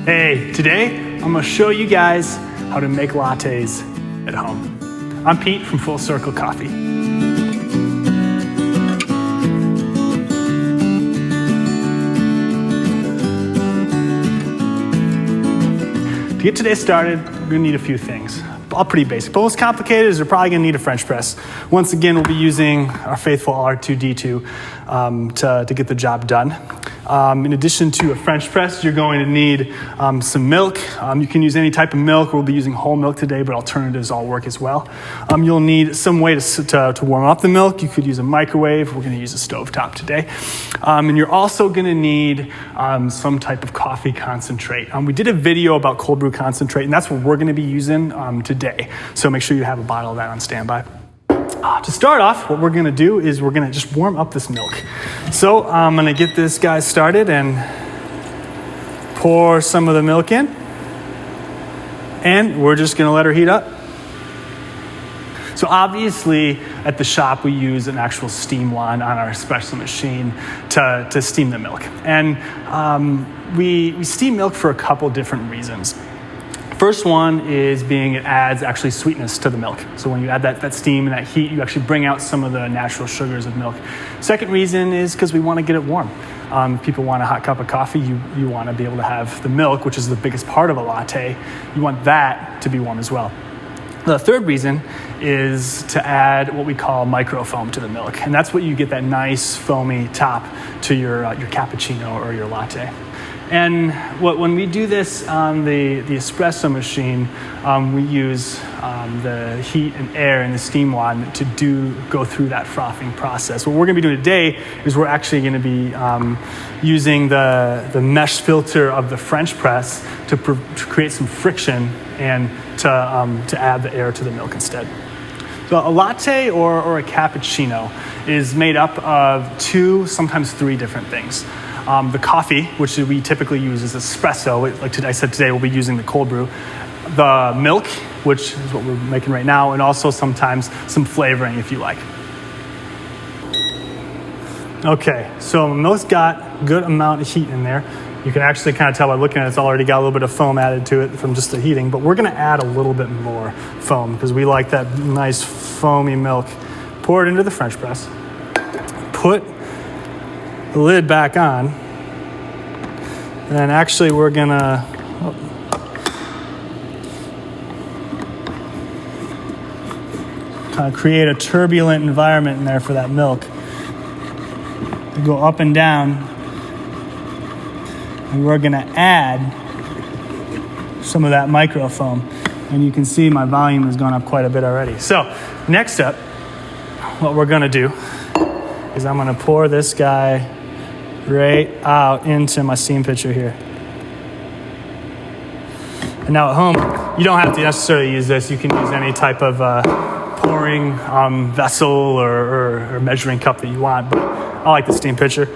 Hey, today I'm gonna show you guys how to make lattes at home. I'm Pete from Full Circle Coffee. To get today started, we're gonna need a few things. All pretty basic, but what's complicated is we're probably gonna need a French press. Once again, we'll be using our faithful R2D2 to get the job done. In addition to a French press, you're going to need some milk. You can use any type of milk. We'll be using whole milk today, but alternatives all work as well. You'll need some way to warm up the milk. You could use a microwave. We're gonna use a stovetop today. And you're also gonna need some type of coffee concentrate. We did a video about cold brew concentrate, and that's what we're gonna be using today. So make sure you have a bottle of that on standby. To start off, what we're gonna do is we're gonna just warm up this milk. So I'm gonna get this guy started and pour some of the milk in. And we're just gonna let her heat up. So obviously at the shop we use an actual steam wand on our espresso machine to steam the milk. And we steam milk for a couple different reasons. First one is it adds actually sweetness to the milk. So when you add that steam and that heat, you actually bring out some of the natural sugars of milk. Second reason is because we want to get it warm. If people want a hot cup of coffee, you want to be able to have the milk, which is the biggest part of a latte. You want that to be warm as well. The third reason is to add what we call microfoam to the milk. And that's what you get that nice foamy top to your cappuccino or your latte. And when we do this on the espresso machine, we use the heat and air and the steam wand to go through that frothing process. What we're gonna be doing today is we're actually gonna be using the mesh filter of the French press to create some friction and to add the air to the milk instead. So a latte or a cappuccino is made up of 2, sometimes 3 different things. The coffee, which we typically use as espresso, like I said today, we'll be using the cold brew. The milk, which is what we're making right now, and also sometimes some flavoring if you like. Okay, so the milk's got a good amount of heat in there. You can actually kind of tell by looking at it, it's already got a little bit of foam added to it from just the heating, but we're gonna add a little bit more foam because we like that nice foamy milk. Pour it into the French press. Put the lid back on, and then actually we're gonna kind of create a turbulent environment in there for that milk to go up and down, and we're gonna add some of that microfoam, and you can see my volume has gone up quite a bit already. So next up, what we're gonna do is I'm gonna pour this guy right out into my steam pitcher here. And now at home, you don't have to necessarily use this. You can use any type of pouring vessel or measuring cup that you want, but I like the steam pitcher.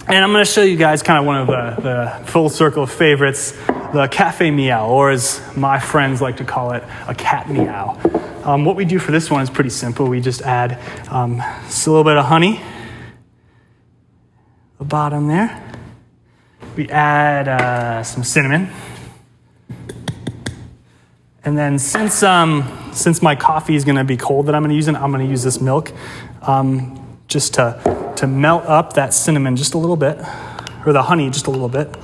And I'm gonna show you guys kind of one of the full circle favorites, the cafe meow, or as my friends like to call it, a cat meow. What we do for this one is pretty simple. We just add just a little bit of honey, the bottom there. We add some cinnamon. And then since my coffee is gonna be cold that I'm gonna use this milk just to melt up that cinnamon just a little bit, or the honey just a little bit.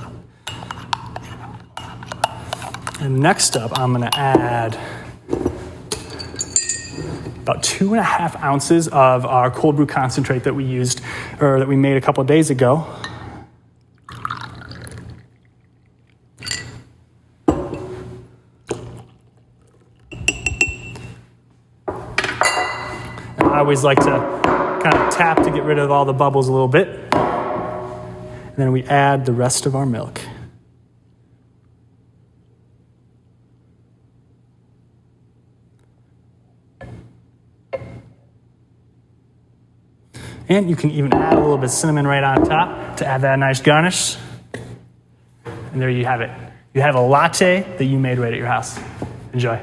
And next up, I'm gonna add about 2.5 ounces of our cold brew concentrate that we used, or that we made a couple of days ago. And I always like to kind of tap to get rid of all the bubbles a little bit. And then we add the rest of our milk. And you can even add a little bit of cinnamon right on top to add that nice garnish. And there you have it. You have a latte that you made right at your house. Enjoy.